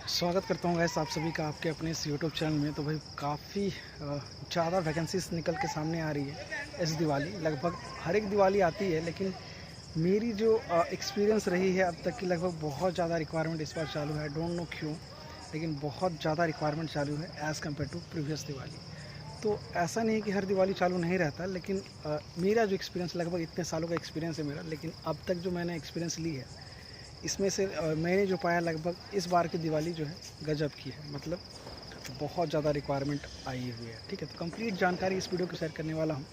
स्वागत करता हूँ गैस आप सभी का आपके अपने इस यूट्यूब चैनल में। तो भाई काफ़ी ज़्यादा वैकेंसीज निकल के सामने आ रही है इस दिवाली। लगभग हर एक दिवाली आती है, लेकिन मेरी जो एक्सपीरियंस रही है अब तक की, लगभग बहुत ज़्यादा रिक्वायरमेंट इस बार चालू है। डोंट नो क्यों, लेकिन बहुत ज़्यादा रिक्वायरमेंट चालू है as compare to previous Diwali. तो ऐसा नहीं है कि हर दिवाली चालू नहीं रहता, लेकिन मेरा जो एक्सपीरियंस, लगभग इतने सालों का एक्सपीरियंस है मेरा, लेकिन अब तक जो मैंने एक्सपीरियंस ली है इसमें से मैंने जो पाया, लगभग इस बार की दिवाली जो है गजब की है। मतलब बहुत ज़्यादा रिक्वायरमेंट आई हुई है। ठीक है, तो कंप्लीट जानकारी इस वीडियो को शेयर करने वाला हूँ।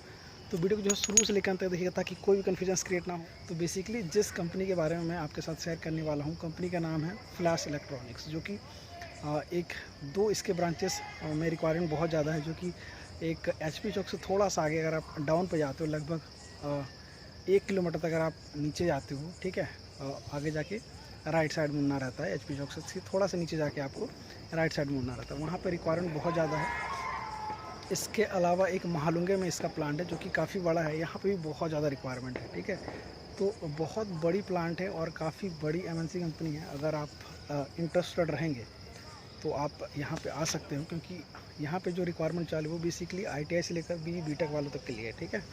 तो वीडियो को जो है शुरू से लेकर अंत तक देखिएगा, ताकि कोई भी कन्फ्यूजन क्रिएट ना हो। तो बेसिकली जिस कंपनी के बारे में मैं आपके साथ शेयर करने वाला हूँ, कंपनी का नाम है फ्लैश इलेक्ट्रॉनिक्स, जो कि एक दो इसके ब्रांचेस में रिक्वायरमेंट बहुत ज़्यादा है। जो कि एक HP चौक से थोड़ा सा आगे अगर आप डाउन पर जाते हो, लगभग 1 किलोमीटर तक अगर आप नीचे जाते हो, ठीक है, आगे जाके राइट साइड मुड़ना रहता है। HP चौक से थोड़ा सा नीचे जाके आपको राइट साइड मुड़ना रहता है, वहाँ पे रिक्वायरमेंट बहुत ज़्यादा है। इसके अलावा एक महालुंगे में इसका प्लांट है, जो कि काफ़ी बड़ा है। यहाँ पे भी बहुत ज़्यादा रिक्वायरमेंट है। ठीक है, तो बहुत बड़ी प्लांट है और काफ़ी बड़ी MNC कंपनी है। अगर आप इंटरेस्टेड रहेंगे तो आप यहाँ पे आ सकते हो, क्योंकि यहाँ पे जो रिक्वायरमेंट चालू है वो बेसिकली ITI से लेकर BTech वालों तक के लिए है। ठीक है,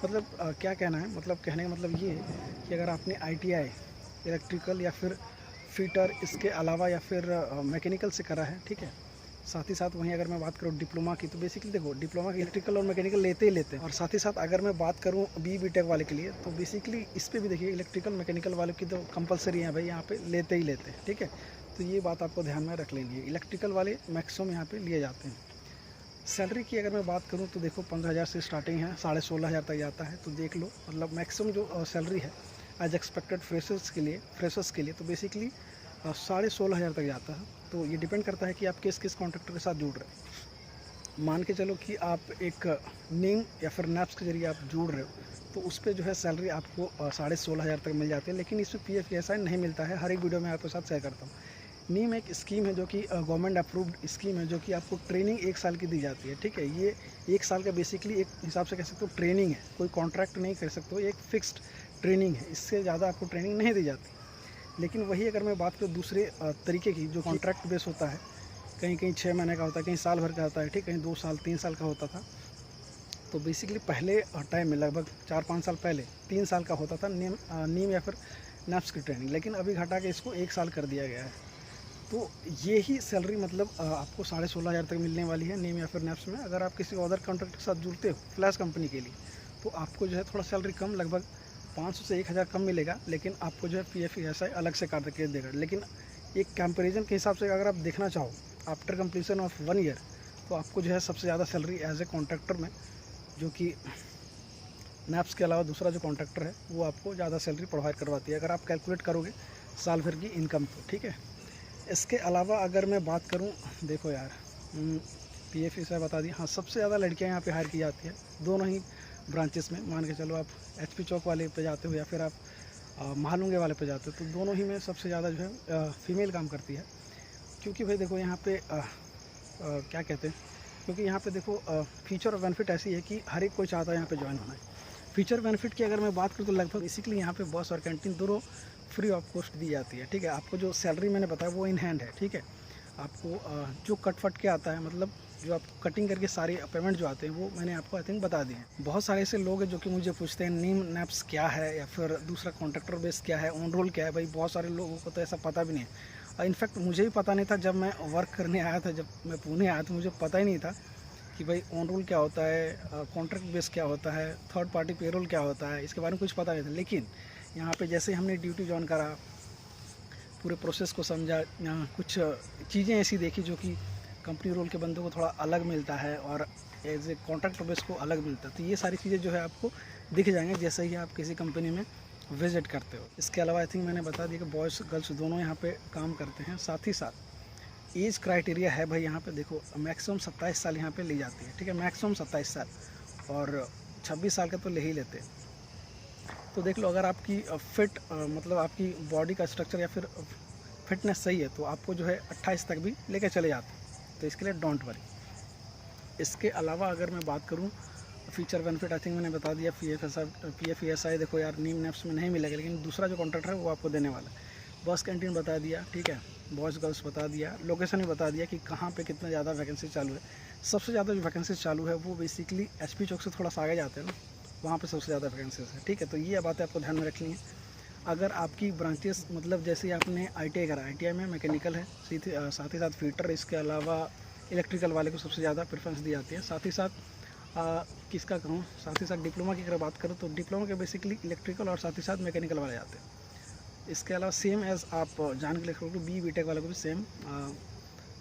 मतलब क्या कहना है, मतलब कहने का मतलब ये है कि अगर आपने ITI इलेक्ट्रिकल या फिर फिटर, इसके अलावा या फिर मैकेनिकल से करा है, ठीक है, साथ ही साथ वहीं अगर मैं बात करूँ डिप्लोमा की, तो बेसिकली देखो डिप्लोमा की इलेक्ट्रिकल और मैकेनिकल लेते ही लेते हैं। और साथ ही साथ अगर मैं बात करूँ BTech वाले के लिए, तो बेसिकली इस पर भी देखिए इलेक्ट्रिकल मैकेनिकल वालों की तो कंपलसरी है भाई, यहाँ पे लेते ही लेते हैं। ठीक है, तो ये बात आपको ध्यान में रख लेनी है। इलेक्ट्रिकल वाले मैक्सिमम यहाँ पे लिए जाते हैं। सैलरी की अगर मैं बात करूँ तो देखो 15,000 से स्टार्टिंग है, 16,500 तक जाता है। तो देख लो, मतलब मैक्सिमम जो सैलरी है एज एक्सपेक्टेड फ्रेशर्स के लिए तो बेसिकली 16,500 तक जाता है। तो ये डिपेंड करता है कि आप किस किस कॉन्ट्रैक्टर के साथ जुड़ रहे हैं। मान के चलो कि आप एक नीम या फिर नैप्स के जरिए आप जुड़ रहे हो, तो उस पर जो है सैलरी आपको 16,500 तक मिल जाती है। लेकिन इसमें PF ESI नहीं मिलता है। हर एक वीडियो में आपके साथ शेयर करता हूँ। नीम एक स्कीम है जो कि गवर्नमेंट अप्रूव्ड स्कीम है, जो कि आपको ट्रेनिंग 1 साल की दी जाती है। ठीक है, ये 1 साल का बेसिकली एक हिसाब से कह सकते हो ट्रेनिंग है, कोई कॉन्ट्रैक्ट नहीं कर सकते हो, एक फिक्स्ड ट्रेनिंग है। इससे ज़्यादा आपको ट्रेनिंग नहीं दी जाती। लेकिन वही अगर मैं बात करूँ दूसरे तरीके की, जो कॉन्ट्रैक्ट बेस होता है, कहीं कहीं 6 महीने का होता है, कहीं साल भर का होता है, ठीक, कहीं 2 साल 3 साल का होता था। तो बेसिकली पहले टाइम में, लगभग 4-5 साल पहले 3 साल का होता था नीम या फिर नैप्स की ट्रेनिंग, लेकिन अभी घटा के इसको 1 साल कर दिया गया है। तो ये ही सैलरी मतलब आपको 16,500 तक मिलने वाली है नीम या फिर नैप्स में। अगर आप किसी अदर कॉन्ट्रैक्ट के साथ जुड़ते हो फ्लैश कंपनी के लिए, तो आपको जो है थोड़ा सैलरी कम, लगभग 500 से 1,000 कम मिलेगा। लेकिन आपको जो है PF ESI अलग से काट के देगा। लेकिन एक कंपेरिजन के हिसाब से अगर आप देखना चाहो आफ्टर कंप्लीसन ऑफ 1 ईयर, तो आपको जो है सबसे ज़्यादा सैलरी एज ए कॉन्ट्रैक्टर में, जो कि नैप्स के अलावा दूसरा जो कॉन्ट्रैक्टर है, वो आपको ज़्यादा सैलरी प्रोवाइड करवाती है, अगर आप कैलकुलेट करोगे साल भर की इनकम को। ठीक है, इसके अलावा अगर मैं बात करूं, देखो यार, PF ESI बता दी। हाँ, सबसे ज़्यादा लड़कियां यहाँ पे हायर की जाती है दोनों ही ब्रांचेस में। मान के चलो आप HP चौक वाले पे जाते हो या फिर आप महालुंगे वाले पे जाते हो, तो दोनों ही में सबसे ज़्यादा जो है फीमेल काम करती है। क्योंकि भाई देखो यहाँ पे क्या कहते हैं, क्योंकि यहाँ पे देखो फीचर और बेनिफिट ऐसी है कि हर एक कोई चाहता है यहाँ पे ज्वाइन होना है। फीचर बेनिफिट की अगर मैं बात करूँ तो लगभग बेसिकली यहाँ पे बस और कैंटीन दोनों फ्री ऑफ कॉस्ट दी जाती है। ठीक है, आपको जो सैलरी मैंने बताया वो इन हैंड है। ठीक है, आपको जो कट फट के आता है, मतलब जो आपको कटिंग करके सारे पेमेंट जो आते हैं, वो मैंने आपको आई थिंक बता दिए हैं। बहुत सारे ऐसे लोग हैं जो कि मुझे पूछते हैं नीम नैप्स क्या है, या फिर दूसरा कॉन्ट्रैक्टर बेस क्या है, ऑन रोल क्या है। भाई बहुत सारे लोगों को तो ऐसा पता भी नहीं है। इनफैक्ट मुझे भी पता नहीं था, जब मैं वर्क करने आया था, जब मैं पुणे आया था, मुझे पता ही नहीं था कि भाई ऑन रोल क्या होता है, कॉन्ट्रैक्ट बेस क्या होता है, थर्ड पार्टी पेरोल क्या होता है, इसके बारे में कुछ पता नहीं था। लेकिन यहाँ पे जैसे हमने ड्यूटी ज्वाइन करा, पूरे प्रोसेस को समझा, कुछ चीज़ें ऐसी देखी जो कि कंपनी रोल के बंदों को थोड़ा अलग मिलता है और एज ए कॉन्ट्रैक्ट बेस को अलग मिलता है। तो ये सारी चीज़ें जो है आपको दिख जाएंगे जैसे ही आप किसी कंपनी में विजिट करते हो। इसके अलावा आई थिंक मैंने बता दिया कि बॉयज़ गर्ल्स दोनों यहाँ पे काम करते हैं। साथ ही साथ एज क्राइटेरिया है भाई, यहाँ पे देखो मैक्सिमम 27 साल यहाँ पे ली जाती है। ठीक है, मैक्सिमम 27 साल, और 26 साल का तो ले ही लेते हैं। तो देख लो, अगर आपकी फिट मतलब आपकी बॉडी का स्ट्रक्चर या फिर फिटनेस सही है, तो आपको जो है 28 तक भी लेकर चले जाते हैं। तो इसके लिए डोंट वरी। इसके अलावा अगर मैं बात करूं फीचर बेनिफिट, आई थिंक मैंने बता दिया। PF ESI देखो यार नीम नैप्स में नहीं मिलेगा, लेकिन दूसरा जो कॉन्ट्रैक्टर है वो आपको देने वाला है। बस कैंटीन बता दिया, ठीक है, बॉयज़ गर्ल्स बता दिया, लोकेशन भी बता दिया कि कहाँ पे कितना ज़्यादा वैकेंसी चालू है। सबसे ज़्यादा जो वैकेंसी चालू है वो बेसिकली एचपी चौक से थोड़ा सा आगे जाते हैं ना, वहाँ पे सबसे ज़्यादा वैकेंसीज है, ठीक है। तो ये बातें आपको ध्यान में रखनी है। अगर आपकी ब्रांचेस मतलब जैसे आपने ITI करा, ITI में मैकेनिकल है, साथ ही साथ फिटर, इसके अलावा इलेक्ट्रिकल वाले को सबसे ज़्यादा प्रेफरेंस दी जाती है। साथ ही साथ किसका कहूँ, साथ ही साथ डिप्लोमा की अगर बात करूँ तो डिप्लोमा के बेसिकली इलेक्ट्रिकल और साथ ही साथ मैकेनिकल वाले आते हैं। इसके अलावा सेम एज़ आप जान के लिख BTech वाले को भी सेम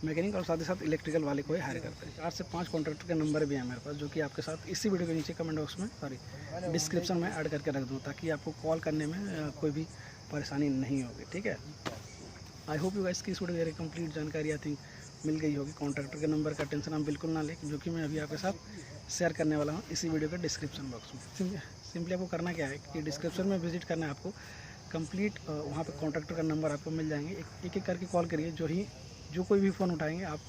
मैकेनिक और साथ ही साथ इलेक्ट्रिकल वाले को ही हायर करते हैं। 4 से 5 कॉन्ट्रैक्टर के नंबर भी हैं मेरे पास, जो कि आपके साथ इसी वीडियो के नीचे कमेंट बॉक्स में डिस्क्रिप्शन में ऐड करके रख दूँ, ताकि आपको कॉल करने में कोई भी परेशानी नहीं होगी, ठीक है। आई होप यू गाइस की इस वीडियो मेरी कंप्लीट जानकारी आई थिंक मिल गई होगी। कॉन्ट्रैक्टर के नंबर का टेंशन आप बिल्कुल ना लें, जो कि मैं अभी आपके साथ शेयर करने वाला हूँ इसी वीडियो के डिस्क्रिप्शन बॉक्स में। सिंपली आपको करना क्या है कि डिस्क्रिप्शन में विजिट करना है आपको, कंप्लीट वहाँ पे कॉन्ट्रैक्टर का नंबर आपको मिल जाएंगे। एक एक करके कॉल करिए, जो कोई भी फ़ोन उठाएंगे आप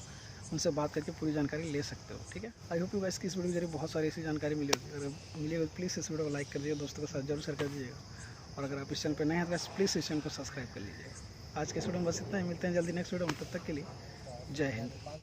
उनसे बात करके पूरी जानकारी ले सकते हो, ठीक है। आई होप यू गाइस की इस वीडियो के जरिए बहुत सारी ऐसी जानकारी मिली होगी। अगर मिली होगी प्लीज़ इस वीडियो को लाइक कर दीजिए, दोस्तों के साथ जरूर शेयर कर दीजिएगा, और अगर आप इस चैनल पर नए हैं तो प्लीज़ इस चैनल को सब्सक्राइब कर लीजिएगा। आज के इस वीडियो में बस इतना ही, मिलते हैं जल्दी नेक्स्ट वीडियो में, तब तक के लिए जय हिंद।